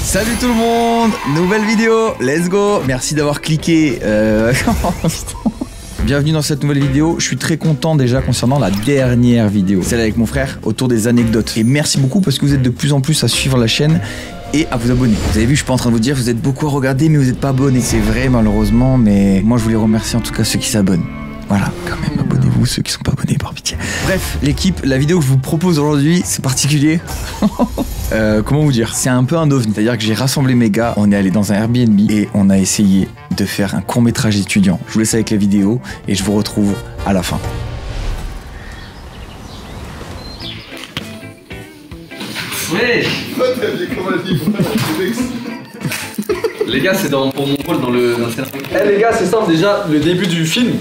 Salut tout le monde, nouvelle vidéo, let's go. Merci d'avoir cliqué. Bienvenue dans cette nouvelle vidéo. Je suis très content déjà concernant la dernière vidéo, celle avec mon frère autour des anecdotes. Et merci beaucoup parce que vous êtes de plus en plus à suivre la chaîne et à vous abonner. Vous avez vu, je suis pas en train de vous dire, vous êtes beaucoup à regarder mais vous n'êtes pas abonnés. C'est vrai malheureusement, mais moi je voulais remercier en tout cas ceux qui s'abonnent. Voilà, quand même, abonnez-vous ceux qui sont pas abonnés par pitié. Bref, l'équipe, la vidéo que je vous propose aujourd'hui, c'est particulier. Comment vous dire? C'est un peu un ovni, c'est-à-dire que j'ai rassemblé mes gars, on est allé dans un Airbnb et on a essayé de faire un court-métrage étudiant. Je vous laisse avec la vidéo et je vous retrouve à la fin. Ouais. Les gars, c'est pour mon rôle dans le scénario. Eh les gars, c'est simple déjà, le début du film,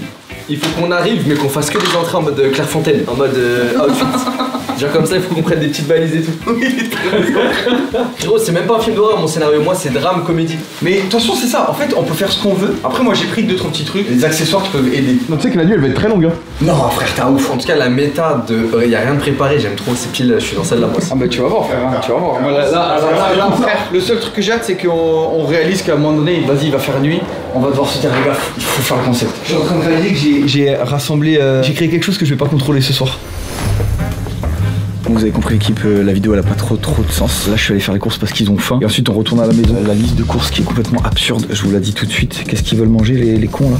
il faut qu'on arrive mais qu'on fasse que des entrées en mode Clairefontaine, en mode outfit. Genre comme ça, il faut qu'on prenne des petites balises et tout. Gros, c'est même pas un film d'horreur mon scénario, moi c'est drame, comédie. Mais attention, c'est ça, en fait on peut faire ce qu'on veut. Après moi j'ai pris 2-3 petits trucs, des accessoires qui peuvent aider. Non, tu sais que la nuit elle va être très longue hein. Non frère, t'es un ouf. En tout cas la méta de y a rien de préparé, j'aime trop ces piles, je suis dans celle-là moi aussi. Ah bah tu vas voir frère, hein, tu vas voir. Moi, là, frère, le seul truc que j'ai hâte c'est qu'on réalise qu'à un moment donné, vas-y il va faire nuit, on va devoir se dire les gars, il faut faire le concept. Je suis en train de réaliser que j'ai rassemblé, j'ai créé quelque chose que je vais pas contrôler ce soir. Vous avez compris l'équipe, la vidéo elle a pas trop de sens. Là je suis allé faire les courses parce qu'ils ont faim. Et ensuite on retourne à la maison. La liste de courses qui est complètement absurde, je vous la dis tout de suite. Qu'est-ce qu'ils veulent manger les cons là?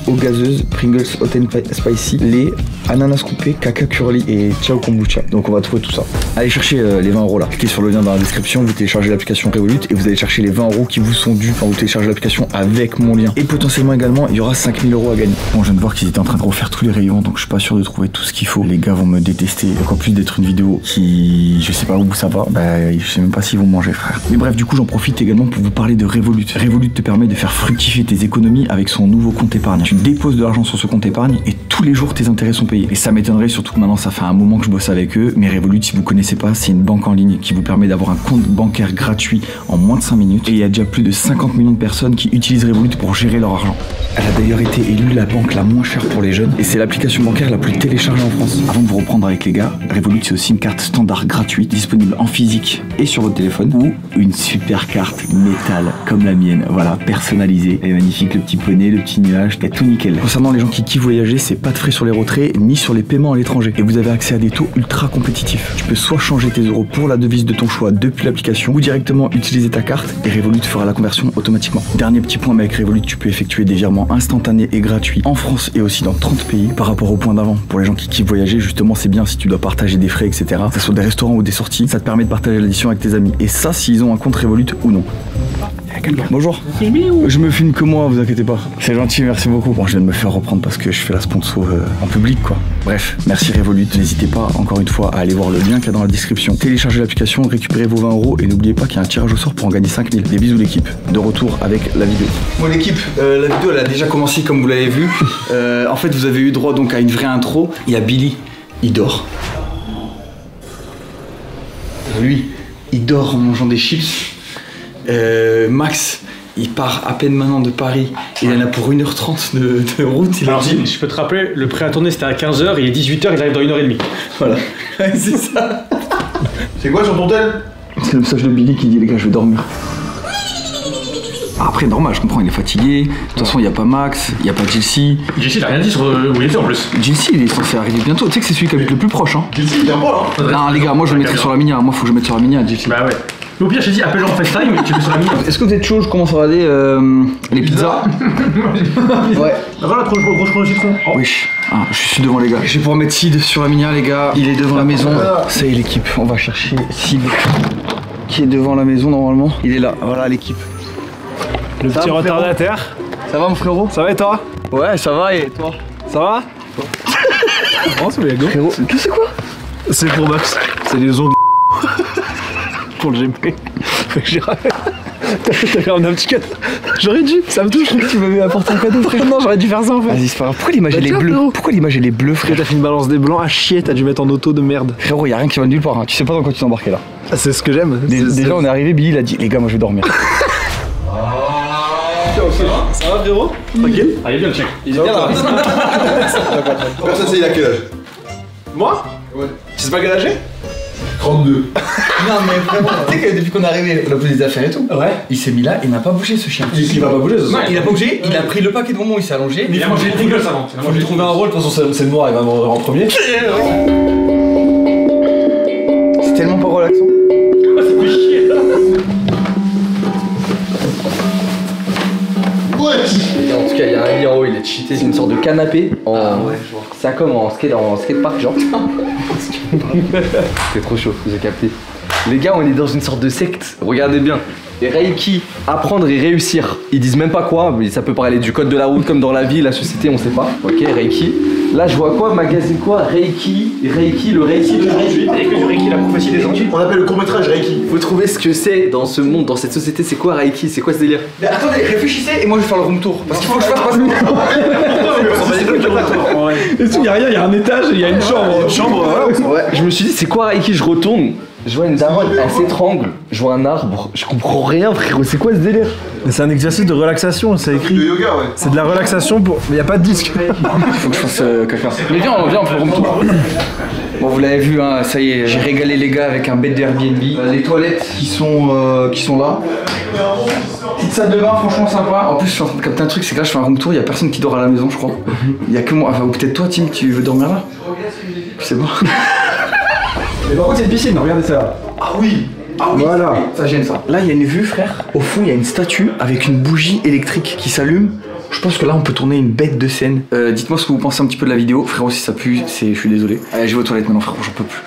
Eau gazeuse, Pringles hot and spicy, lait, ananas coupé, caca curly et ciao kombucha. Donc on va trouver tout ça. Allez chercher les 20 € là. Cliquez sur le lien dans la description, vous téléchargez l'application Revolut et vous allez chercher les 20 € qui vous sont dus quand vous téléchargez l'application avec mon lien. Et potentiellement également il y aura 5000 € à gagner. Bon je viens de voir qu'ils étaient en train de refaire tous les rayons donc je suis pas sûr de trouver tout ce qu'il faut. Les gars vont me détester. Donc en plus d'être une vidéo qui je sais pas où ça va, bah je sais même pas s'ils vont manger frère. Mais bref du coup j'en profite également pour vous parler de Revolut. Revolut te permet de faire fructifier tes économies avec son nouveau compte épargne. Tu déposes de l'argent sur ce compte épargne et tous les jours tes intérêts sont payés. Et ça m'étonnerait surtout que maintenant ça fait un moment que je bosse avec eux, mais Revolut si vous connaissez pas c'est une banque en ligne qui vous permet d'avoir un compte bancaire gratuit en moins de 5 minutes et il y a déjà plus de 50 millions de personnes qui utilisent Revolut pour gérer leur argent. Elle a d'ailleurs été élue la banque la moins chère pour les jeunes et c'est l'application bancaire la plus téléchargée en France. Avant de vous reprendre avec les gars, Revolut c'est aussi une carte standard gratuite disponible en physique et sur votre téléphone ou une super carte métal comme la mienne, voilà, personnalisée. Elle est magnifique, le petit poney, le petit nuage, c'est tout nickel. Concernant les gens qui kiffent voyager, c'est pas de frais sur les retraits ni sur les paiements à l'étranger et vous avez accès à des taux ultra compétitifs. Tu peux soit changer tes euros pour la devise de ton choix depuis l'application ou directement utiliser ta carte et Revolut fera la conversion automatiquement. Dernier petit point, mais avec Revolut tu peux effectuer des virements instantanés et gratuits en France et aussi dans 30 pays par rapport au point d'avant. Pour les gens qui kiffent voyager, justement c'est bien si tu dois partager des frais etc. Que ce soit des restaurants ou des sorties, ça te permet de partager l'addition avec tes amis et ça s'ils ont un compte Revolut ou non. Bonjour. Je me filme que moi, vous inquiétez pas. C'est gentil, merci beaucoup. Bon, je viens de me faire reprendre parce que je fais la sponsor en public, quoi. Bref, merci Revolut. N'hésitez pas, encore une fois, à aller voir le lien qu'il y a dans la description. Téléchargez l'application, récupérez vos 20 € et n'oubliez pas qu'il y a un tirage au sort pour en gagner 5000. Des bisous l'équipe. De retour avec la vidéo. Bon l'équipe, la vidéo elle a déjà commencé comme vous l'avez vu. En fait, vous avez eu droit donc à une vraie intro. Il y a Billy, il dort. Lui, il dort en mangeant des chips. Max, il part à peine maintenant de Paris. Il en a pour 1h30 de route. Alors, je peux te rappeler, le prêt à tourner c'était à 15h, il est 18h, il arrive dans 1h30. Voilà, c'est ça. C'est quoi sur ton tel? C'est le message de Billy qui dit les gars, je vais dormir. Après, normal, je comprends, il est fatigué. De toute façon, il n'y a pas Max, il n'y a pas Jilcy. Jilcy, il a rien dit sur où il était en plus. Jilcy, il est censé arriver bientôt. Tu sais que c'est celui qui habite le plus proche. Hein. Jilcy, il vient pas là. Non, les gars, moi je le mettrai sur la minia. Moi, faut que je mette sur la minia, Jilcy. Bah ouais. Mais au pire, je te dis, appelle-le en FaceTime et tu mets sur la minia. Est-ce que vous êtes chaud? Je commence à regarder les pizzas. Ouais. Ah voilà, trop le citron. Oh. Oui. Ah, je suis devant les gars. Je vais pouvoir mettre Sid sur la minia, les gars. Il est devant la maison. Ça y est, l'équipe. On va chercher Sid qui est devant la maison normalement. Il est là. Voilà l'équipe. Le petit retardataire. Ça va mon frérot? Ça va et toi? Ouais, ça va et toi? Ça va? Oh, c'est bien go. Frérot, que c'est quoi? C'est pour Max. C'est les ongles pour le GP. J'ai ramené un petit cadeau. J'aurais dû, ça me touche. Tu m'avais apporté un cadeau frère. Non, j'aurais dû faire ça en fait. Vas-y, c'est pas grave. Pourquoi l'image elle est bleue? Pourquoi l'image elle est bleue frère? T'as fait une balance des blancs à chier, t'as dû mettre en auto de merde. Frérot, y'a rien qui va de nulle part, hein. Tu sais pas dans quoi tu t'es embarqué là. Ah, c'est ce que j'aime. Déjà on est arrivé, Billy il a dit les gars moi je vais dormir. Ça va frérot? Tranquille? Ah il est bien le check. Il est bien là. Comment ça c'est, il a quel âge? Moi? Ouais. Tu sais pas quel âge j'ai? 32. Non mais vraiment, tu sais que depuis qu'on est arrivé, on a posé des affaires et tout. Ouais. Il s'est mis là, il n'a pas bougé ce chien. Il va pas bouger ce soir. Il a pas bougé, il a pris le paquet de bonbons, il s'est allongé. Il a mangé des Pringles avant. Faut lui trouver un rôle, de toute façon c'est le noir, il va mourir en premier. C'est tellement pas relaxant. Ça fait chier là. En tout cas, il y a un lit en haut, il est cheaté, c'est une sorte de canapé. C'est comme en skatepark, genre. C'est trop chaud, j'ai capté. Les gars, on est dans une sorte de secte, regardez bien. Et Reiki, apprendre et réussir. Ils disent même pas quoi, mais ça peut parler du code de la route comme dans la vie, la société, on sait pas. Ok, Reiki. Là, je vois quoi, magazine quoi, Reiki, le Reiki d'aujourd'hui. Avec du Reiki, la prophétie des anges. On appelle le court-métrage Reiki. Faut trouver ce que c'est dans ce monde, dans cette société, c'est quoi Reiki, c'est quoi ce délire? Mais attendez, réfléchissez et moi je vais faire le room tour. Parce qu'il faut que je fasse pas le Et tout, il y a rien, il y a un étage et il y a une chambre. Ouais, je me suis dit, c'est quoi Reiki? Je retourne, je vois une daronne, elle s'étrangle, je vois un arbre, je comprends rien frérot, c'est quoi ce délire? C'est un exercice de relaxation, c'est De écrit. yoga, ouais. C'est de la relaxation pour. Mais y a pas de disque. Faut que je fasse caca. Mais viens, on fait le room tour. Bon, vous l'avez vu, hein, ça y est, j'ai régalé les gars avec un bed d'Airbnb. Les toilettes qui sont là. Petite salle de bain, franchement sympa. En plus, je suis en train de capter un truc, c'est que là, je fais un room tour, il y a personne qui dort à la maison, je crois. Il y a que moi, enfin, ou peut-être toi, Tim, tu veux dormir là? Je sais pas. Mais par contre, il y a une piscine, regardez ça. Ah oui. Ah oui. Voilà. Ça gêne ça. Là, il y a une vue, frère. Au fond, il y a une statue avec une bougie électrique qui s'allume. Je pense que là, on peut tourner une bête de scène. Dites-moi ce que vous pensez un petit peu de la vidéo. Frérot, si ça pue, je suis désolé. Allez, je vais aux toilettes maintenant, frérot, j'en peux plus.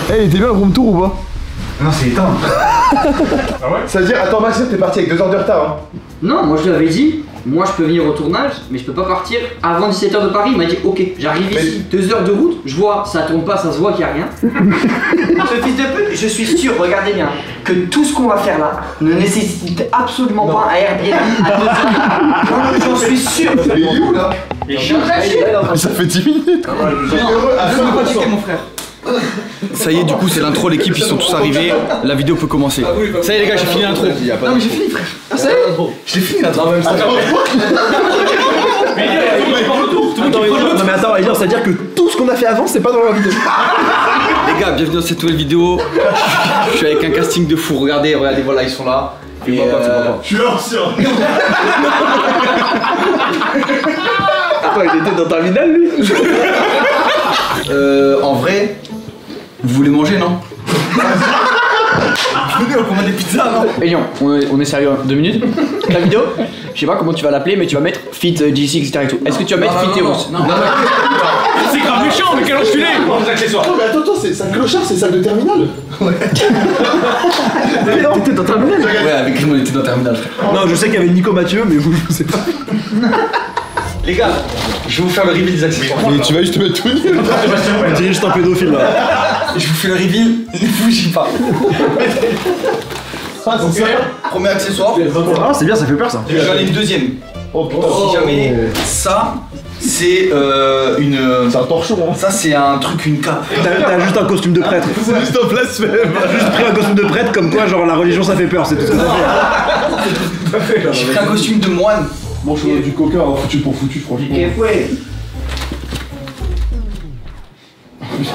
Eh, il était bien le room tour ou pas? Non, c'est éteint. Ça veut dire, attends, Maxime, t'es parti avec 2 heures de retard. Hein. Non, moi je lui avais dit, moi je peux venir au tournage, mais je peux pas partir avant 17h de Paris. Il m'a dit, ok, j'arrive ici, 2 heures de route, je vois, ça tourne pas, ça se voit qu'il y a rien. Ce fils de pute, je suis sûr, regardez bien, que tout ce qu'on va faire là ne nécessite absolument pas un Airbnb à 2 heures. Non, j'en suis sûr. Il est où là? Ça fait 10 minutes. Mon frère. Ça y est, du coup, c'est l'intro, l'équipe, ils sont tous arrivés. La vidéo peut commencer. Ça y est, les gars, j'ai fini l'intro. Non, mais j'ai fini, frère. Ah, ça y est? Je l'ai fini l'intro. Non mais attends, c'est-à-dire que tout ce qu'on a fait avant, c'est pas dans la vidéo. Les gars, bienvenue dans cette nouvelle vidéo. Je suis avec un casting de fou. Regardez, voilà, ils sont là. Et Je suis ancien. Attends, il était dans Terminal lui? En vrai, vous voulez manger, non? Venez, on commande des pizzas, non? Ayons, on est sérieux, 2 minutes. La vidéo, je sais pas comment tu vas l'appeler, mais tu vas mettre Fit DC, etc. et tout. Est-ce que tu vas mettre Fit Théos? Non. C'est grave méchant, mais quel enculé! Les accessoires. Attends, mais attends, c'est salle clochard, c'est salle de terminale. T'étais dans Terminal? Ouais, avec lui, on était dans Terminal, frère. Non, je sais qu'il y avait Nico Mathieu, mais vous, je sais pas. Les gars, je vais vous faire le reveal des accessoires. Mais tu vas juste te mettre tout nu. On dirait juste un pédophile là. Je vous fais le reveal, ne bougez pas. Ah, donc ça, premier accessoire. Ah, c'est bien, ça fait peur ça. J'en ai une deuxième. Oh putain. Si jamais, ça, c'est une. C'est un torchon, hein. Ça, c'est un truc, une cape. T'as juste un costume de prêtre. C'est juste un blasphème. T'as juste pris un costume de prêtre comme quoi, genre la religion ça fait peur, c'est tout ce que ça fait. J'ai pris un costume de moine. Bon, je suis du coca, hein, foutu pour foutu, franchement.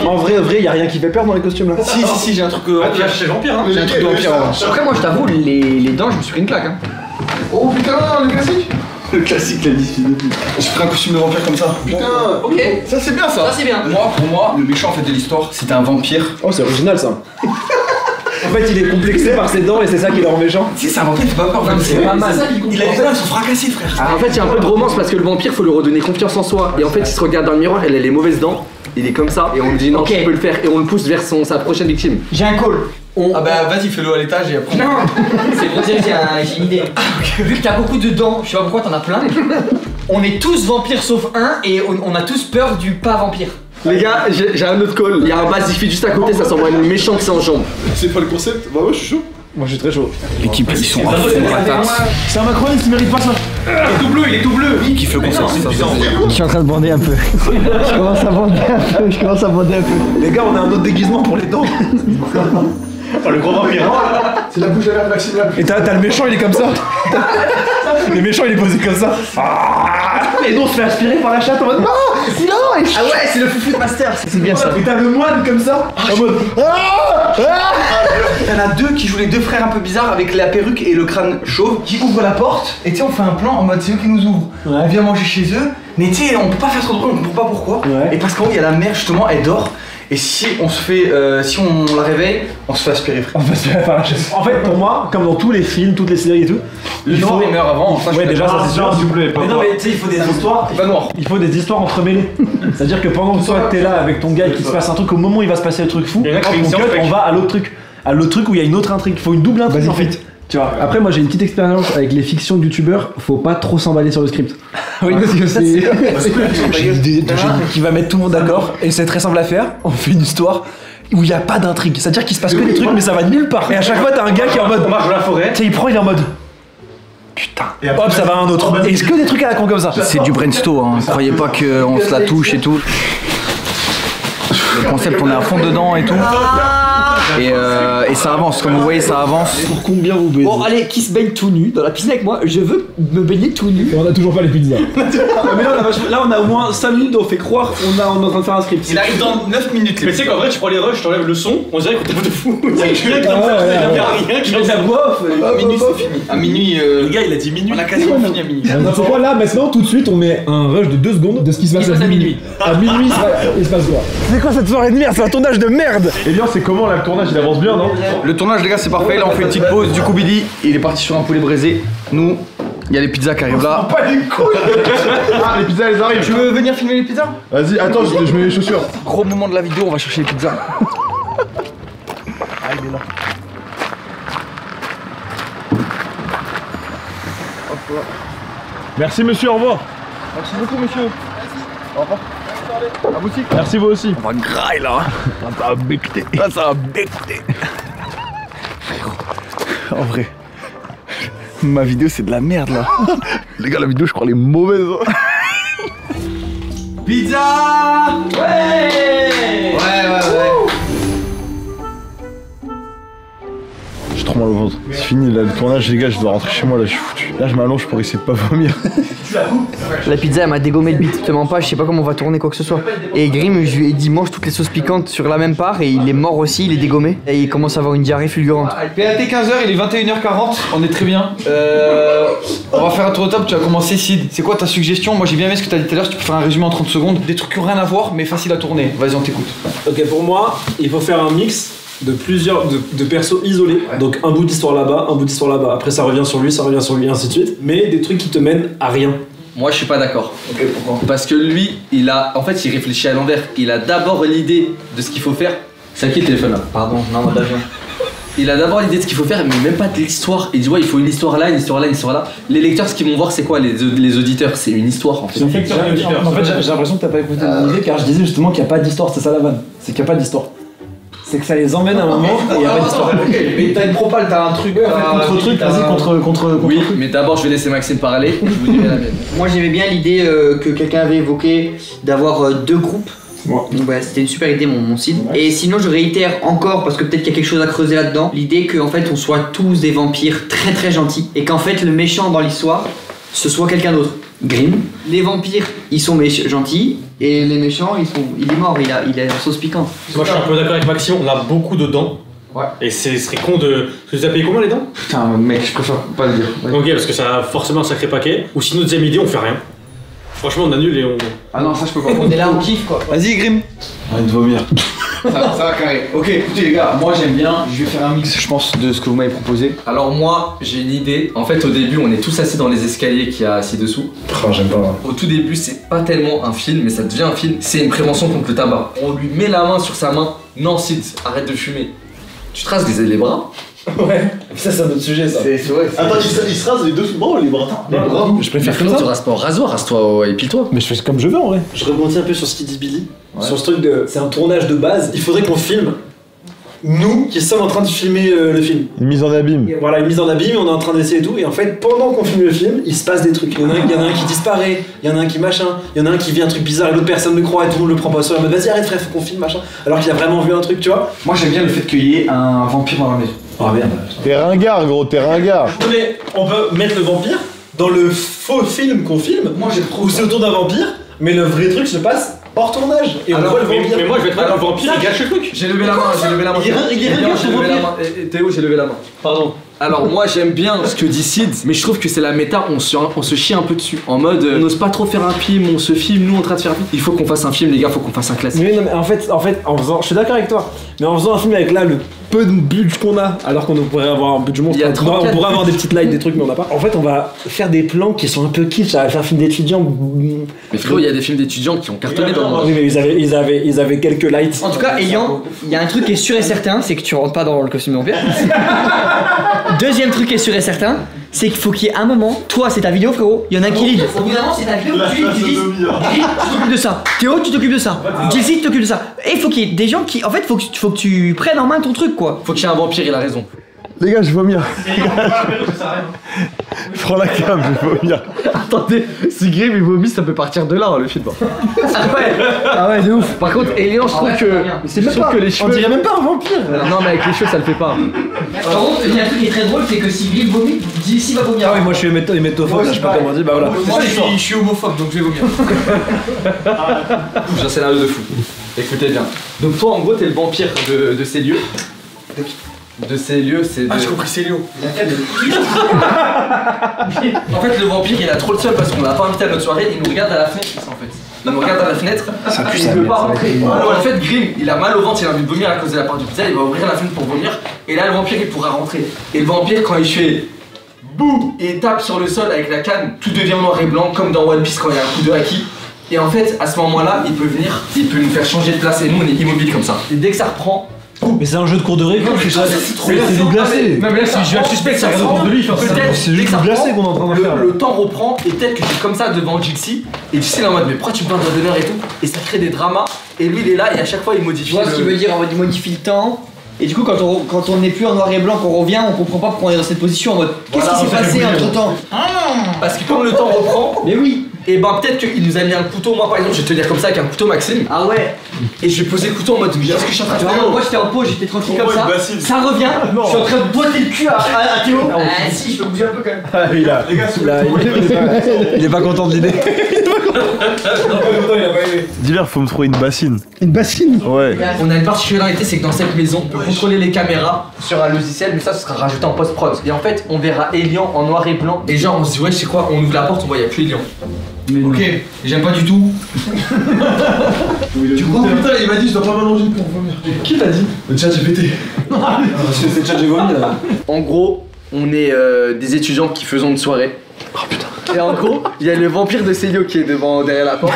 En vrai, y'a rien qui fait peur dans les costumes là. Si, j'ai un truc. Tu vas chez le vampire, hein. J'ai un truc de vampire. Après, moi je t'avoue, les dents, je me suis pris une claque. Hein. Oh putain, le classique. Le classique, la liste. J'ai pris un costume de vampire comme ça. Putain. Ok, Ça, c'est bien ça. ça c'est bien. Pour moi, le méchant en fait de l'histoire, c'était un vampire. Oh, c'est original ça. En fait, il est complexé par ses dents et c'est ça qui le rend méchant. Si, c'est un vampire, il fait pas peur. c'est pas mal. Il a les dents, elles sont fracassées, frère. En fait, il y a un peu de romance parce que le vampire, faut lui redonner confiance en soi. Et en fait, il se regarde dans le miroir, elle a les mauvaises dents. Il est comme ça, et on lui dit non, Ok. tu peux le faire, et on le pousse vers sa prochaine victime. J'ai un call. Ah bah, vas-y, fais-le à l'étage et après. Non, c'est pour dire j'ai une idée. Vu que t'as beaucoup de dents, je sais pas pourquoi t'en as plein. On est tous vampires sauf un et on a tous peur du pas vampire. Les gars, j'ai un autre call. Il y a un Basifit juste à côté, ça s'envoie une méchante sans jambes. C'est pas le concept? Bah ouais, je suis chaud. Moi je suis très chaud. L'équipe, ils sont à fond patate. C'est un macroniste, il mérite pas ça. Il est tout bleu, il est tout bleu. Qui kiffe le concept. Je suis en train de bander un peu. Je commence à bander un peu. Les gars, on a un autre déguisement pour les dents. Oh, le gros vampire. C'est la bouche à l'air Maxime là. Et t'as le méchant, il est comme ça. Le méchant, il est posé comme ça. Et nous on se fait aspirer par la chatte en mode non. Ah ouais, c'est le foufou de Master. C'est bien ça. Et t'as le moine comme ça en mode T'en as deux qui jouent les deux frères un peu bizarres avec la perruque et le crâne chauve qui ouvrent la porte et tu sais on fait un plan en mode c'est eux qui nous ouvrent. On vient manger chez eux mais tu sais on peut pas faire trop de bruit, on comprend pas pourquoi. Et parce qu'en haut il y a la mère justement, elle dort. Et si on se fait, si on la réveille, on se fait aspirer frère. on va se faire par la chaise. En fait pour moi, comme dans tous les films, toutes les séries et tout, Le noir il meurt avant. ouais déjà ça c'est sûr s'il vous plaît. Mais non, mais tu sais, il faut des histoires. C'est pas noir. Il faut des histoires entremêlées. C'est-à-dire que pendant que toi t'es là avec ton gars et qu'il se passe un truc, au moment où il va se passer le truc fou, Et là, hop, tu fais une on cut, séance on va à l'autre truc. À l'autre truc où il y a une autre intrigue. Il faut une double intrigue en fait. Tu vois. Après, moi j'ai une petite expérience avec les fictions de youtubeurs, faut pas trop s'emballer sur le script. Oui, parce que c'est. j'ai une idée de génie qui va mettre tout le monde d'accord et c'est très simple à faire. On fait une histoire où il n'y a pas d'intrigue. C'est-à-dire qu'il se passe que des trucs mais ça va nulle part. Et à chaque fois t'as un gars qui est en mode. On marche dans la forêt. Tu sais, il prend, il est en mode. Putain. Et hop, ça va à un autre. Et c'est que des trucs à la con comme ça. C'est du brainstorm, hein. Croyez pas qu'on se la touche et tout. Le concept on est à fond dedans et tout. Et ça avance, comme vous voyez ça avance. Pour combien vous baisez? Bon, allez, qui se baigne tout nu dans la piscine avec moi? Je veux me baigner tout nu. Et on a toujours pas les pizzas. Mais là, on a au moins 5 minutes, on fait croire qu'on est en train de faire un script. Il arrive dans 9 minutes. Mais tu sais qu'en vrai, tu prends les rushs, t'enlèves le son, on dirait qu'on t'es pas de fou. Il y a rien qui ouais, rien qui met de la voix off. À minuit c'est fini. À minuit, Le gars, il a dit minuit. on a quasiment fini à minuit. C'est quoi là maintenant tout de suite on met un rush de 2 secondes de ce qui se passe à minuit. À minuit il se passe quoi? C'est quoi cette soirée de merde? C'est un tournage de merde. Et bien, c'est comment là le tournage? Il avance bien, non? Le tournage les gars c'est parfait, là on fait une petite pause. Du coup Billy il est parti sur un poulet braisé. Nous, il y a les pizzas qui arrivent là. Pas les couilles. Ah, les pizzas elles arrivent. Tu veux venir filmer les pizzas? Vas-y, attends, je mets les chaussures. Gros moment de la vidéo, on va chercher les pizzas. Ah il est là. Merci monsieur, au revoir. Merci beaucoup monsieur. Au revoir. La boutique. Merci vous aussi. On va grailler là. Ça va becter. Là ça va becter. En vrai, ma vidéo c'est de la merde là. Les gars, la vidéo je crois elle est mauvaise. Pizza. Ouais. J'ai trop mal au ventre. C'est fini là, le tournage les gars, je dois rentrer chez moi là, je suis foutu. Là je m'allonge pour essayer de pas vomir. La pizza elle m'a dégommé le bite, je te mens pas, je sais pas comment on va tourner quoi que ce soit. Et Grim, je lui ai dit mange toutes les sauces piquantes sur la même part et il est mort aussi, il est dégommé. Et il commence à avoir une diarrhée fulgurante. PAT 15h, il est 21h40, on est très bien. On va faire un tour de table, tu vas commencer Sid. C'est quoi ta suggestion? Moi j'ai bien aimé ce que t'as dit tout à l'heure, si tu peux faire un résumé en 30 secondes. Des trucs qui ont rien à voir mais facile à tourner. Vas-y on t'écoute. Ok, pour moi, il faut faire un mix de plusieurs de persos isolés. Donc un bout d'histoire là-bas, un bout d'histoire là-bas. Après ça revient sur lui, ainsi de suite. Mais des trucs qui te mènent à rien. Moi je suis pas d'accord. Ok, pourquoi? Parce que lui, il réfléchit à l'envers. Il a d'abord l'idée de ce qu'il faut faire. C'est à qui le téléphone là? Pardon, non, mode avion. Il a d'abord l'idée de ce qu'il faut faire, mais même pas de l'histoire. Il dit ouais, il faut une histoire là, une histoire là, une histoire là. Les lecteurs, ce qu'ils vont voir, c'est quoi? Les auditeurs, c'est une histoire en fait. En fait, j'ai l'impression que t'as pas écouté mon idée car je disais justement qu'il n'y a pas d'histoire, c'est ça la vanne. C'est qu'il n'y a pas d'histoire. C'est que ça les emmène à un moment et il n'y a pas d'histoire. Mais t'as une propale, t'as un truc. Contre truc, vas-y, contre Oui, truc. mais d'abord je vais laisser Maxime parler, je vous dirai la mienne. Moi j'aimais bien l'idée que quelqu'un avait évoqué d'avoir 2 groupes. Ouais. Donc voilà, c'était une super idée mon Cid. Et sinon je réitère encore, parce que peut-être qu'il y a quelque chose à creuser là-dedans, l'idée qu'en fait on soit tous des vampires très très gentils et qu'en fait le méchant dans l'histoire ce soit quelqu'un d'autre. Grim. Les vampires ils sont gentils et les méchants il est mort, il a la sauce piquante. Moi je suis un peu d'accord avec Maxime, on a beaucoup de dents. Ouais. Et ce serait con de. Tu as payé combien les dents? Putain mec, je préfère pas le dire. Ouais. Ok, parce que ça a forcément un sacré paquet. Ou sinon, deuxième idée, on fait rien. Franchement, on annule et on. Ah non, ça je peux pas. On est là, on kiffe quoi. Vas-y Grim. Arrête de vomir. Ça va carré. Ok, écoutez les gars, moi j'aime bien. Je vais faire un mix, je pense, de ce que vous m'avez proposé. Alors moi, j'ai une idée. En fait, au début, on est tous assis dans les escaliers qu'il y a ci-dessous. Oh, j'aime pas. Au tout début, c'est pas tellement un film, mais ça devient un film. C'est une prévention contre le tabac. On lui met la main sur sa main. Non, Sid, arrête de fumer. Tu traces les bras? Ouais. Ça c'est un autre sujet ça. C'est vrai. Attends, il se rase les deux bras ou les bras? Les bras. Je préfère comme Tu ça. rases pas au rasoir, rase-toi, épile-toi. Mais je fais comme je veux en vrai. Je rebondis un peu sur ce qu'il dit Billy. Sur ce truc de. C'est un tournage de base. Il faudrait qu'on filme. Nous qui sommes en train de filmer le film. Une mise en abîme. Et voilà, une mise en abîme, on est en train d'essayer et tout. Et en fait, pendant qu'on filme le film, il se passe des trucs. Il y en a un qui disparaît, il y en a un qui machin, il y en a un qui vit un truc bizarre et l'autre personne le croit et tout le monde le prend pas sur la mode. Vas-y, arrête frère, faut qu'on filme machin. Alors qu'il a vraiment vu un truc, tu vois. Moi j'aime bien le fait qu'il y ait un vampire dans la maison. Oh merde. T'es ringard gros, t'es ringard. Mais on peut mettre le vampire dans le faux film qu'on filme, où c'est autour d'un vampire, mais le vrai truc se passe hors tournage. Et on voit le vampire. Mais moi je vais être le vampire, il gâche le truc. J'ai levé la main, j'ai levé la main. Théo, j'ai levé la main. Pardon. Alors moi j'aime bien ce que dit Sid, mais je trouve que c'est la méta, on se chie un peu dessus. En mode, on n'ose pas trop faire un film, on se filme, nous en train de faire un film. Il faut qu'on fasse un film les gars, faut qu'on fasse un classique. Mais non, mais en fait, en faisant, je suis d'accord avec toi, mais en faisant un film avec là le peu de budget qu'on a, alors qu'on pourrait avoir un budget monstre, on pourrait avoir des petites lights, des trucs, mais on n'a pas. En fait, on va faire des plans qui sont un peu kitsch, ça va faire un film d'étudiants. Mais frérot, il y a des films d'étudiants qui ont cartonné dans le monde. Oui, mais ils avaient quelques lights. En tout cas, Elian, il y a un truc qui est sûr et certain, c'est que tu rentres pas dans le costume vampire. Deuxième truc qui est sûr et certain, c'est qu'il faut qu'il y ait un moment, toi c'est ta vidéo frérot, il y en a un qui lead. Au bout d'un moment c'est ta vidéo, tu dis, tu t'occupes de ça. Théo, tu t'occupes de ça. Jessie, tu t'occupes de ça. Et il faut qu'il y ait des gens qui, en fait, faut que tu prennes en main ton truc quoi. Faut qu'il y ait un vampire, il a raison. Les gars, je vomir. Je prends la cam, je vais vomir. Attendez, si Grim il vomit, ça peut partir de là hein, le film. Ah ouais, de ouf. Par contre, Elian, je trouve que. C'est même pas, que les cheveux. On dirait même pas un vampire. Non, mais avec les cheveux, ça le fait pas. Par contre, il y a un truc qui est très drôle, c'est que si Grim vomit, Jessie va vomir. Ah oui, moi je suis hémétophobe, je sais pas comment dire, bah voilà. Moi, je suis homophobe, donc je vais vomir. J'ai un scénario de fou. Écoutez bien. Donc toi, en gros, t'es le vampire de ces lieux. De ces lieux, c'est de... Ah, j'ai compris, c'est Léo. En fait, le vampire, il a trop le seum parce qu'on l'a pas invité à notre soirée, il nous regarde à la fenêtre, en fait. Il nous regarde à la fenêtre, il ne peut pas rentrer. Alors, en fait, Grim, il a mal au ventre, il a envie de vomir à cause de la part du pizza, il va ouvrir la fenêtre pour vomir, et là, le vampire, il pourra rentrer. Et le vampire, quand il fait bouh, et il tape sur le sol avec la canne, tout devient noir et blanc, comme dans One Piece quand il y a un coup de haki. Et en fait, à ce moment-là, il peut venir, il peut nous faire changer de place, et nous, on est immobile comme ça. Et dès que ça reprend, Mais c'est un jeu de cours de récré, c'est trop bien. C'est du glacé. Même là, si je viens suspect, ça regarde autour de lui, C'est juste du glacé qu'on est en train de faire. le temps reprend et peut-être que c'est comme ça devant Jixi et Jixi il est en mode mais pourquoi tu me parles d'honneur et tout et ça crée des dramas et lui il est là et à chaque fois il modifie. Tu vois ce qu'il veut dire, il modifie le temps. Et du coup quand on n'est plus en noir et blanc, qu'on revient, on comprend pas pourquoi on est dans cette position en mode qu'est-ce qui s'est passé entre temps. Parce que comme le temps reprend, Mais oui. et ben peut-être qu'il nous a mis un couteau, moi par exemple je vais te dire comme ça avec un couteau Maxime. Ah ouais. Et je vais poser le couteau en mode mais qu'est-ce que je suis en train de faire? Moi j'étais en pause, j'étais tranquille comme ça. Ça revient, je suis en train de boiter le cul à Théo. Ah si, je peux bouger un peu quand même. Ah oui là, il est pas content de l'idée. Dis-leur, faut me trouver une bassine. Une bassine. Ouais. On a une particularité, c'est que dans cette maison, on peut contrôler les caméras sur un logiciel, mais ça, ce sera rajouté en post-prod. Et en fait, on verra Elian en noir et blanc. Et genre, on se dit, ouais, je sais quoi, on ouvre la porte, on voit, il n'y a plus Elian. Ok, j'aime pas du tout. Tu crois? Putain, il m'a dit, je dois pas m'allonger pour vomir. Qui l'a dit? Le chat GPT. C'est le chat j'ai vomi là. En gros, on est des étudiants qui faisons une soirée. Oh putain. Et en gros, il y a le vampire de Célio qui est derrière la porte.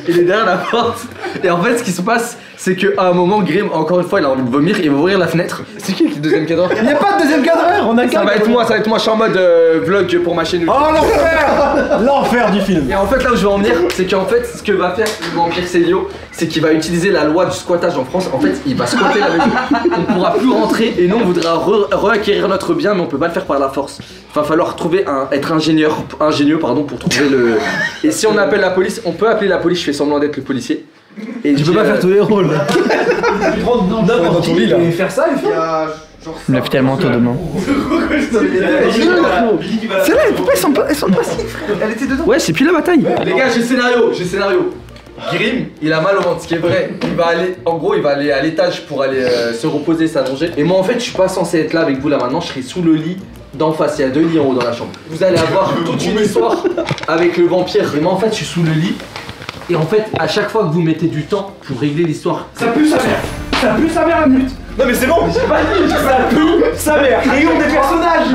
Il est derrière la porte. Et en fait, ce qui se passe, c'est qu'à un moment, Grim, encore une fois, il a envie de vomir, il va ouvrir la fenêtre. C'est qui le deuxième cadreur? Il n'y a pas de deuxième cadreur, on a Ça va être moi, je suis en mode vlog pour ma chaîne. Oh l'enfer! L'enfer du film. Et en fait, là où je veux en venir, c'est qu'en fait, ce que va faire le vampire Célio, c'est qu'il va utiliser la loi du squattage en France. En fait, il va squatter la maison. On pourra plus rentrer et nous, on voudra reacquérir notre bien, mais on peut pas le faire par la force. Il va falloir trouver être ingénieux pour trouver le. Et si on appelle la police, on peut appeler la police. Je fais semblant d'être le policier. Et Tu peux pas faire tous les rôles. Prendre dans ton lit là. Et faire ça et faire. Il me lève tellement tôt demain. C'est là, pourquoi elles sont pas si frère? Elle était dedans. Ouais, c'est plus la bataille. Les gars, j'ai le scénario. Grim, il a mal au ventre, ce qui est vrai. Il va aller à l'étage pour aller se reposer, s'allonger. Et moi, en fait, je suis pas censé être là avec vous là maintenant. Je serai sous le lit d'en face. Il y a 2 lits en haut dans la chambre. Vous allez avoir toute une histoire avec le vampire. Et moi, en fait, je suis sous le lit. Et en fait, à chaque fois que vous mettez du temps pour régler l'histoire, Ça pue sa mère. Ça pue sa mère la minute. Non mais c'est bon. J'ai pas dit. Ça pue sa mère. Et on des personnages.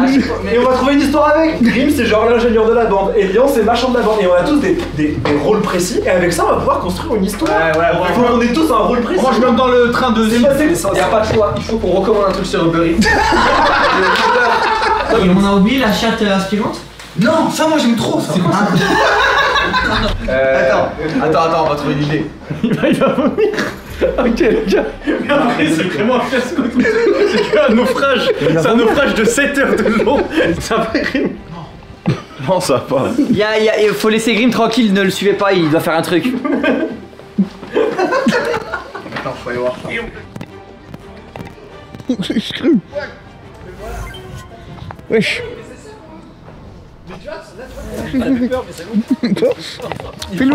Et on va trouver une histoire avec. Grim c'est genre l'ingénieur de la bande. Elian c'est le machin de la bande. Et on a tous des rôles précis. Et avec ça on va pouvoir construire une histoire. Ouais. Faut qu'on ait tous un rôle précis. Moi je monte dans le train de il n'y a pas de choix. Il faut qu'on recommande un truc sur Uber Eats. Et on a oublié la chatte aspirante. Non, ça moi j'aime trop ça. Attends, on va trouver une idée. Il va vomir. Ok les gars. Mais après c'est vraiment un fiasco. C'est un naufrage. C'est un naufrage de 7 heures de long. Ça va rire. Non, ça va pas. Il faut laisser Grim tranquille, ne le suivez pas, il doit faire un truc. Attends, faut aller voir. Wesh. Fais-le.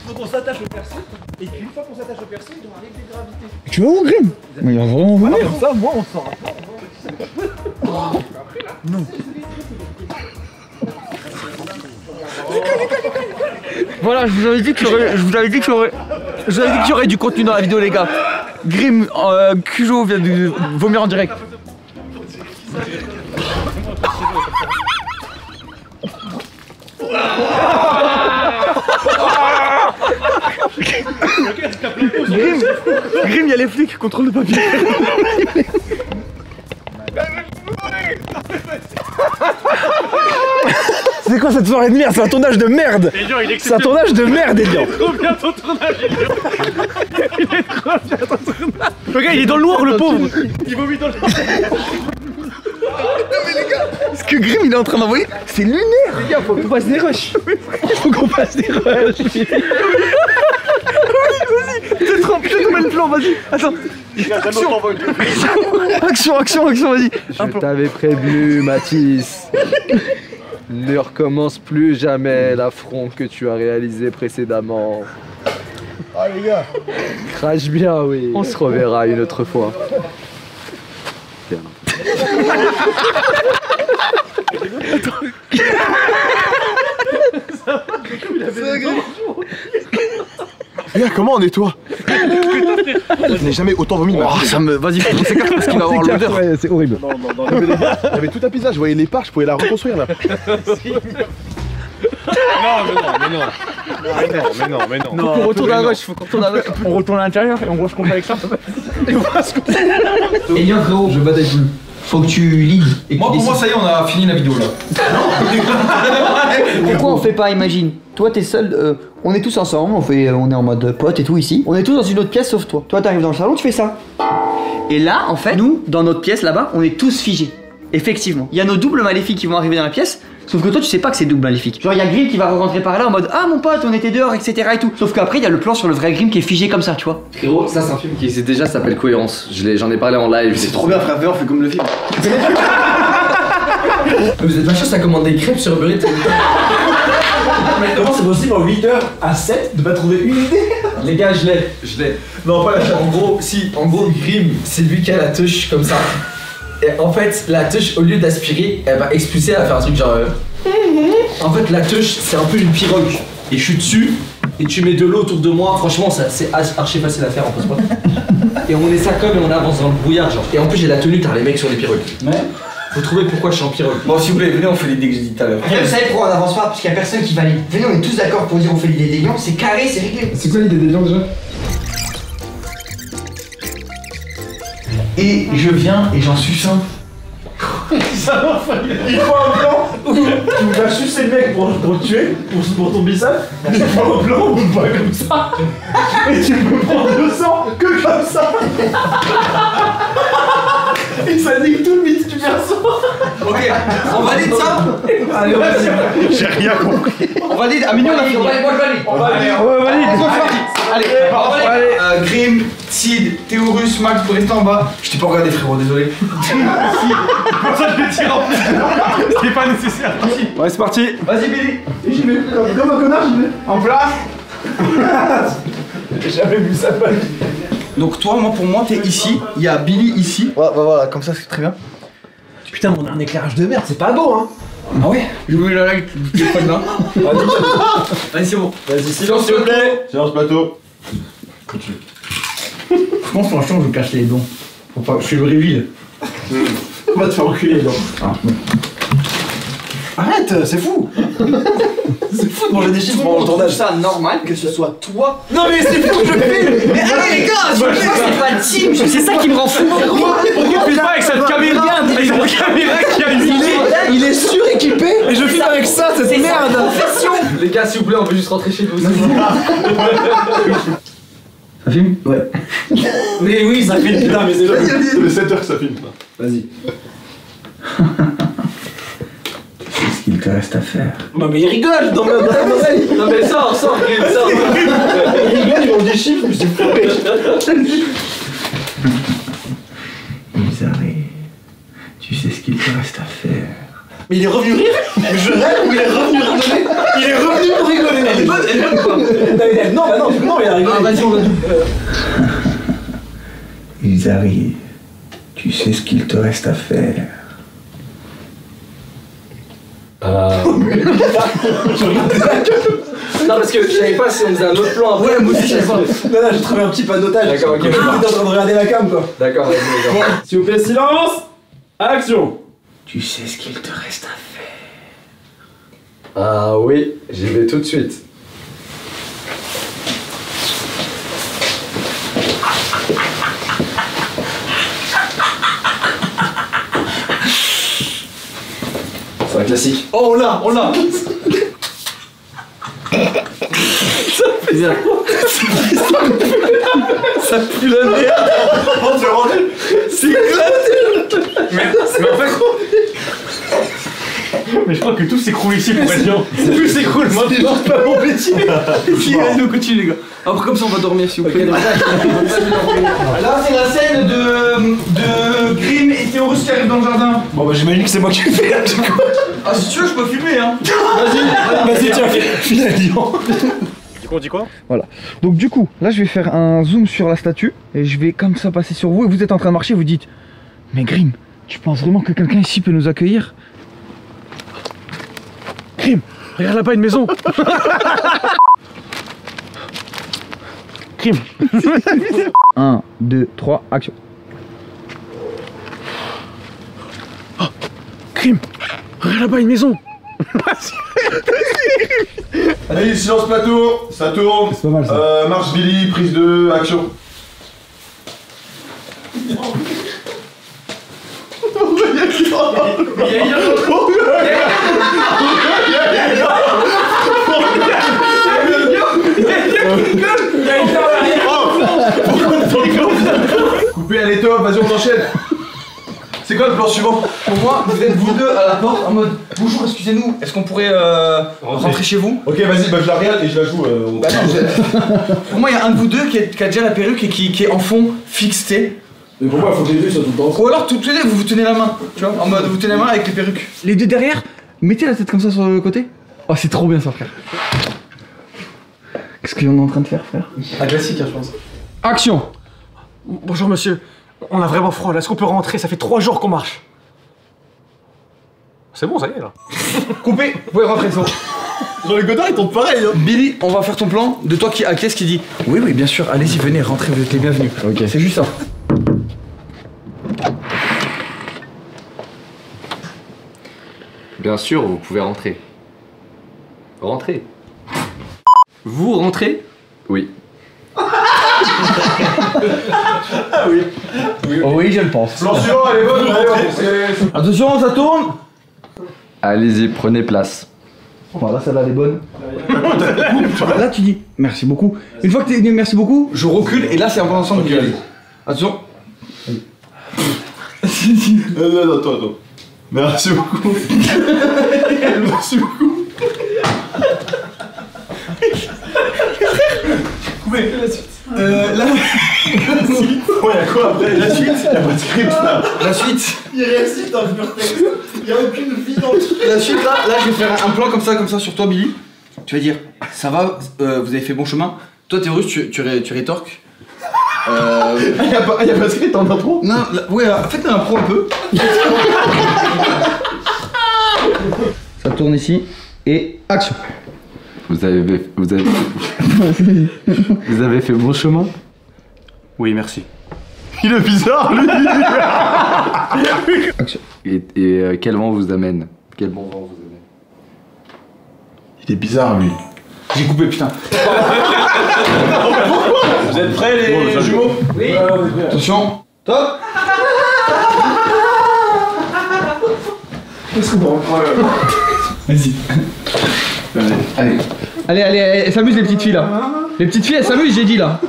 Donc on s'attache au perso, et puis une fois qu'on s'attache au perso, il doit arriver des gravités. Tu vas où, Grim? Mais il va vraiment venir. Comme ça, moi, on s'en Non. Voilà, je vous avais dit qu'il y aurait du contenu dans la vidéo, les gars. Grim, Cujo vient de vomir en direct. Grim, il y a les flics qui contrôlent le papier. C'est quoi cette soirée de merde? C'est un tournage de merde! C'est un tournage de merde, Elian! Il est trop bien ton tournage, Elian! Il est trop bien ton tournage! Le gars, il est dans le noir, le pauvre! Il vomit dans le noir! Non mais les gars, ce que Grim il est en train d'envoyer, c'est lunaire! Les gars, faut qu'on fasse des rushs! Faut qu'on fasse des rushs! Oui, vas-y! T'es trop je te mets le plan, vas-y! Attends! Action, vas-y! Je t'avais prévenu, Mathis. Ne recommence plus jamais l'affront que tu as réalisé précédemment. Ah les gars. Crache bien, oui. On se reverra une autre fois. Bien. Les gars, comment on nettoie? Je n'ai jamais autant vomi de ma vie. Oh, ça me. Vas-y, on s'écarte parce qu'il va avoir l'odeur. Ouais, c'est horrible. Non, mais les gars, il y avait tout un paysage, je voyais les parcs, je pouvais la reconstruire là. Mais non. Faut qu'on retourne à rush, On retourne à l'intérieur et on voit ce qu'on fait avec ça. Et on voit ce qu'on fait. Elian, frérot, je bataille plus. Faut que tu leads. Moi, pour moi, ça y est, on a fini la vidéo là. Pourquoi on fait pas, imagine, toi t'es seul, on est tous ensemble, on est en mode pote et tout ici. On est tous dans une autre pièce sauf toi. Toi t'arrives dans le salon, tu fais ça. Et là, en fait, nous, dans notre pièce là-bas, on est tous figés. Effectivement. Il y a nos doubles maléfiques qui vont arriver dans la pièce. Sauf que toi tu sais pas que c'est double maléfique. Genre il y a Grim qui va rentrer par là en mode ah mon pote on était dehors etc et tout. Sauf qu'après il y a le plan sur le vrai Grim qui est figé comme ça tu vois. Frérot, ça c'est un film qui existe déjà, ça s'appelle Cohérence. J'en ai parlé en live. C'est trop bien, frère, on fait comme le film. Vous êtes vachement ça commande des crêpes sur Uber Eats. Mais comment c'est possible en 8h à 7 de pas trouver une idée? Les gars, je l'ai. Non, pas la chatte. En gros, Grim, c'est lui qui a la touche comme ça. Et en fait, la touche, au lieu d'aspirer, elle va expulser, elle va faire un truc genre. En fait, la touche, c'est un peu une pirogue. Et je suis dessus, et tu mets de l'eau autour de moi. Franchement, c'est archi facile à faire en post-prod. Et on est ça comme et on avance dans le brouillard, genre. Et en plus, j'ai la tenue car les mecs sur les pirogues. Ouais. Faut trouver pourquoi je suis en pirogue. Bon, s'il vous plaît, venez, on fait les dés que j'ai dit tout à l'heure. Vous savez pourquoi on avance pas? Parce qu'il y a personne qui valide. Venez on est tous d'accord pour dire on fait l'idée des lions, c'est carré, c'est réglé. C'est quoi l'idée des lions déjà? Et je viens et j'en suce un. Il faut un plan où tu vas sucer le mec pour le tuer, pour ton bicep. Il faut un plan où pas comme ça. Et tu peux prendre le sang que comme ça. Et ça nique tout le mythe du perso. Ok, on valide ça. Allez, on valide. J'ai rien compris. On valide, à minimum, Moi je valide. On va aller. Allez, Grim, Sid, Théorus, Max, pour rester en bas. Je t'ai pas regardé, frérot, désolé. Pour ça je le tire en plus. C'était pas nécessaire. Ouais, c'est parti. Vas-y, Billy. J'y vais. Comme un connard, j'y vais. En place. J'ai jamais vu ça pas. Donc, toi, pour moi, t'es ici. Il y a Billy ici. Ouais, voilà, comme ça c'est très bien. Putain, mais on a un éclairage de merde, c'est pas beau, hein. Ah ouais? J'ai oublié la light, tu pas de main. Vas-y, c'est bon. Vas-y, silence s'il vous plaît. Silence plateau. Je pense franchement, je cache les dons. Faut pas, je suis le reveal. On va te faire enculer, donc. Ah, bon. Arrête, c'est fou. C'est fou de manger des chiffres pendant le tournage. Ça normal que ce soit toi. Non mais c'est fou, je filme. Mais allez les gars, C'est pas team, c'est ça qui me rend fou. Pourquoi tu fais pas avec cette caméra? Avec cette caméra qui a une idée. il est suréquipé et je filme avec ça, cette merde. Les gars, s'il vous plaît, on peut juste rentrer chez nous. Ça filme? Ouais. Mais oui, ça filme. Putain, mais c'est Ça fait 7 heures que ça filme. Vas-y. C'est ce qu'il te reste à faire. Non mais il rigole dans ma oreille. Non, mais sors, Grim, sors. Il rigole, ils ont des chiffres, mais c'est fou. Isaré, tu sais ce qu'il te reste à faire. Mais il est revenu rire. Mais je rêve où il est revenu rigoler. Il est revenu pour rigoler. Elle est bonne ou quoi? Non, bah non, il a rigolé. Ah, vas-y, on va. Ils arrivent. Tu sais ce qu'il te reste à faire. Non, parce que je savais pas si on faisait un autre plan après. Ouais, moi aussi, je savais pas. Non, j'ai trouvé un petit panotage. D'accord, ok. T'es en train de regarder la cam, quoi. D'accord, vas-y, d'accord. S'il vous plaît, silence. Action. Tu sais ce qu'il te reste à faire. Ah oui, j'y vais tout de suite. C'est un classique. Oh, on l'a. Ça pue la merde. C'est éclaté. Mais en fait. Mais je crois que tout s'écroule ici pour être bien. Tout s'écroule maintenant. C'est pas mon métier. Allez, on continue, les gars. Après, comme ça, on va dormir, s'il vous plaît. Là, c'est la scène de Grimm et Théorus qui arrivent dans le jardin. Bon, bah, j'imagine que c'est moi qui le fais là, du coup. Ah, si tu veux, je peux filmer, hein. Vas-y, tiens, finalement. Du coup, on dit quoi? Voilà. Donc du coup, là je vais faire un zoom sur la statue et je vais comme ça passer sur vous et vous êtes en train de marcher, vous dites mais Grimm, tu penses vraiment que quelqu'un ici peut nous accueillir? Grimm, regarde là-bas une maison. Grimm. 1, 2, 3, action. Grimm, regarde là-bas une maison. Allez, silence plateau, ça tourne. C'est pas mal, ça. Marche Billy, prise de action. Coupé, allez top, vas-y on enchaîne. C'est quoi le plan suivant? Pour moi, vous êtes vous deux à la porte en mode bonjour, excusez-nous, est-ce qu'on pourrait rentrer chez vous? Ok, vas-y, bah je la regarde et je la joue. Bah non, pour moi, il y a un de vous deux qui a déjà la perruque et qui est en fond fixé. Mais pourquoi il faut que les deux soient tout le temps? Ou alors, toutes les deux, vous vous tenez la main, tu vois, en mode vous tenez la main avec les perruques. Les deux derrière, mettez la tête comme ça sur le côté. Oh, c'est trop bien ça, frère. Qu'est-ce qu'on est en train de faire, frère? Un classique, hein, je pense. Action. Bonjour monsieur, on a vraiment froid là, est-ce qu'on peut rentrer? Ça fait 3 jours qu'on marche. C'est bon, ça y est là. Coupé, vous pouvez rentrer, c'est bon. Jean-Luc Godard, il tombe pareil. Hein. Billy, on va faire ton plan de toi qui acquiesce qui dit oui, oui, bien sûr, allez-y, venez, rentrez, vous êtes les bienvenus. Ok. C'est juste ça. Bien sûr, vous pouvez rentrer. Rentrez. Vous rentrez? Oui. Oh oui, je le pense. Plan suivant, elle est bonne, allez, Attention, ça tourne. Allez-y, prenez place. Voilà, celle-là, elle est bonne. Là, tu dis merci beaucoup. Une fois que t'es dit merci beaucoup, je recule et là, c'est un peu ensemble. Ok, allez. Attention. Non, attends. Merci beaucoup. Merci beaucoup. Coupé, la suite. Là. Ouais, y'a quoi après? La suite? Y'a pas de script là. La suite. Il récite dans le pur texte. Y'a aucune vie dans le truc. La suite, là, je vais faire un plan comme ça sur toi, Billy. Tu vas dire, ça va, vous avez fait bon chemin. Toi, Théorus, tu rétorques. Y'a pas de script en intro? Non, ouais, faites un impro un peu. Ça tourne ici et action. Vous avez fait bon chemin? Oui, merci. Il est bizarre lui. Action. Et quel vent vous amène? Quel bon vent vous amène? Il est bizarre lui. J'ai coupé, putain. Vous êtes prêts les jumeaux? Oui. Attention. Top. Qu'est-ce qu'on prend? Vas-y. Allez, elles s'amusent les petites filles là. Les petites filles elles s'amusent, j'ai dit là.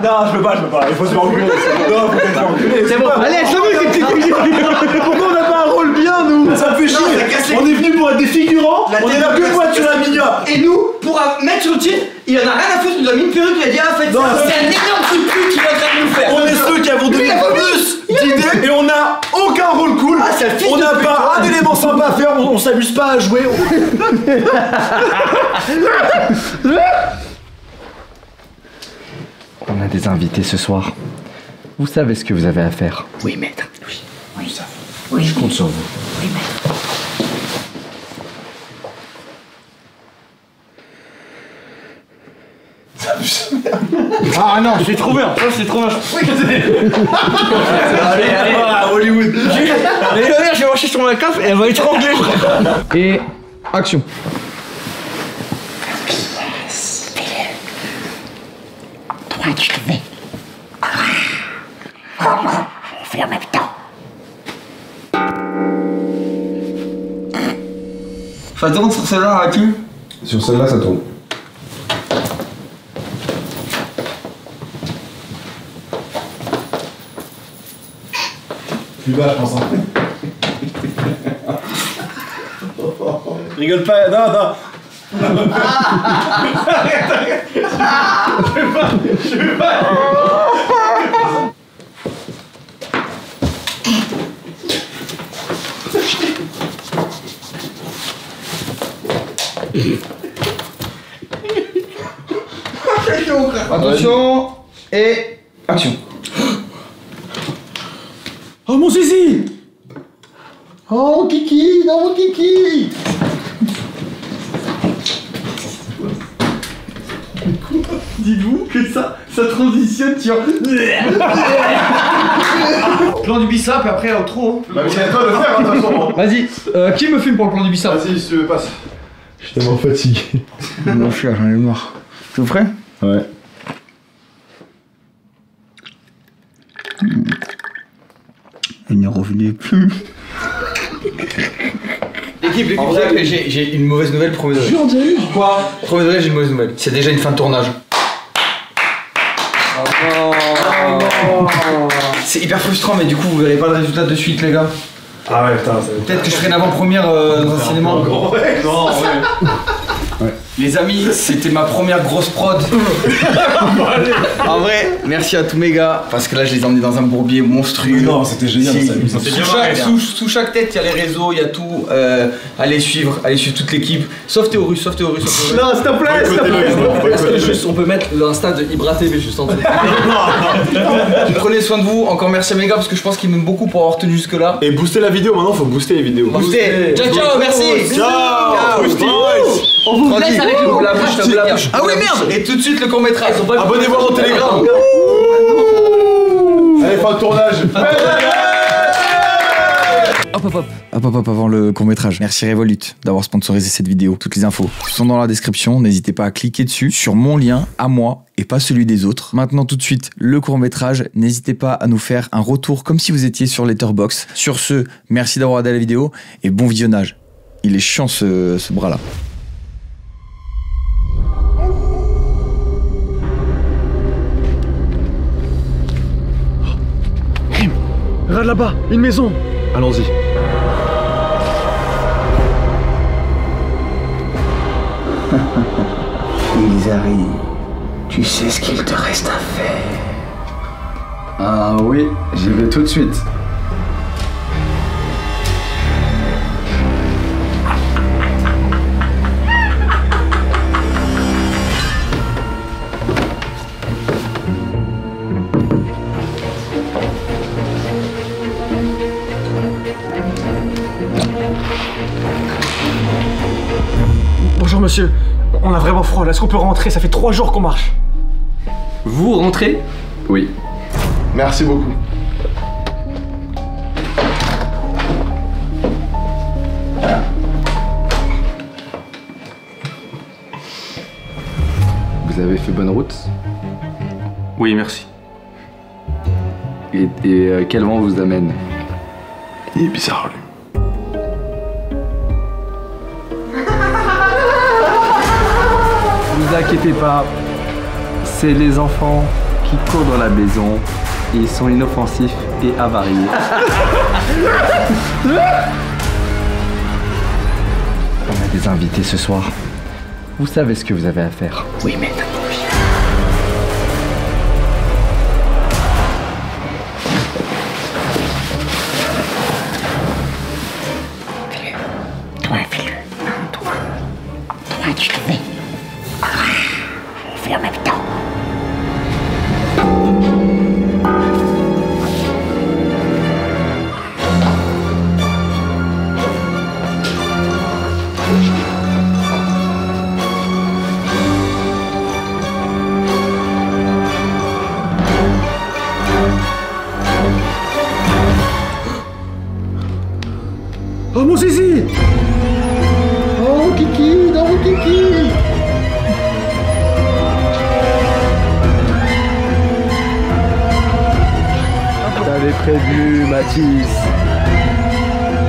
Non, je peux pas, il faut se faire enculer. Non, faut se faire enculer. C'est bon. Allez, elles s'amusent les petites filles. Pourquoi on n'a pas un rôle bien, nous? Ça me fait chier. On est venus pour être des figurants, on est là que pour être sur la minia. Et nous, pour mettre sur le titre, il en a rien à foutre, il nous a mis une perruque, il a dit ah faites ça. C'est un énorme coup de pute qu'il est en train de nous faire. On est ceux qui avons donné idée et on n'a aucun rôle cool. On n'a pas un élément sympa à faire, on s'amuse pas à jouer. On a des invités ce soir. Vous savez ce que vous avez à faire. Oui, maître. Oui. Oui, ça. Oui, je compte sur vous. Oui, maître. Ah non, j'ai trouvé un. C'est trop bien. Allez, Hollywood. Mais je vais marcher sur ma cape et elle va étrangler. Et action. Toi, tu te fais. On fait en même temps. Ça tourne sur celle-là, as-tu? Sur celle-là, ça tourne. Plus bas, je pense. Rigole pas, non, non. Je vais pas. Attention et action. Oh mon zizi. Oh Kiki, non mon Kiki. Dites-vous que ça transitionne sur. Plan du bissap et après outro. Bah, mais c'est à toi de le faire, hein, de toute façon. Vas-y, qui me filme pour le plan du bissap? Vas-y, si tu veux, passe. Je suis tellement fatigué. Mon cher, j'en ai marre. T'es prêt? Ouais. Il n'y revenait plus. L'équipe, j'ai une mauvaise nouvelle, premier degré. Quoi? Premier degré, j'ai une mauvaise nouvelle. C'est déjà une fin de tournage. C'est hyper frustrant, mais du coup, vous verrez pas le résultat de suite, les gars. Ah ouais, putain, Peut-être que je ferai une avant-première dans un cinéma. Non, ouais. Les amis, c'était ma première grosse prod. En vrai, merci à tous mes gars, parce que là je les ai emmenés dans un bourbier monstrueux. Non, c'était génial, Sous chaque tête, il y a les réseaux, il y a tout. Allez suivre toute l'équipe. Sauf Théorus, Non, s'il te plaît, s'il te plaît. Est-ce que juste on peut mettre l'insta de Ibra TV juste en dessous? Prenez soin de vous, encore merci à mes gars, parce que je pense qu'ils m'aiment beaucoup pour avoir tenu jusque là. Et booster la vidéo, maintenant faut booster les vidéos. Boostez. Ciao, merci. Ciao. On vous laisse avec le La bouche. Ah oui, merde. Et tout de suite le court métrage. Abonnez-vous à mon Telegram. Allez, fin de tournage. Hop, avant le court-métrage. Merci Revolut d'avoir sponsorisé cette vidéo. Toutes les infos sont dans la description. N'hésitez pas à cliquer dessus sur mon lien à moi et pas celui des autres. Maintenant, tout de suite, le court-métrage. N'hésitez pas à nous faire un retour comme si vous étiez sur Letterboxd. Sur ce, merci d'avoir regardé la vidéo et bon visionnage. Il est chiant ce bras-là. Regarde là-bas, une maison. Allons-y. Ils arrivent. Tu sais ce qu'il te reste à faire. Ah oui, j'y vais tout de suite. Bonjour monsieur, on a vraiment froid là, est-ce qu'on peut rentrer? Ça fait 3 jours qu'on marche. Vous rentrez? Oui. Merci beaucoup. Vous avez fait bonne route? Oui, merci. Et quel vent vous amène? Il est bizarre, lui. Ne vous inquiétez pas, c'est les enfants qui courent dans la maison. Ils sont inoffensifs et avariés. On a des invités ce soir. Vous savez ce que vous avez à faire. Oui, maître. tu te fais. On fait en même temps. Oh mon zizi! Oh Kiki, non Kiki. T'avais prévu, Mathis.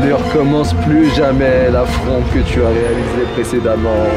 Ne recommence plus jamais l'affront que tu as réalisé précédemment.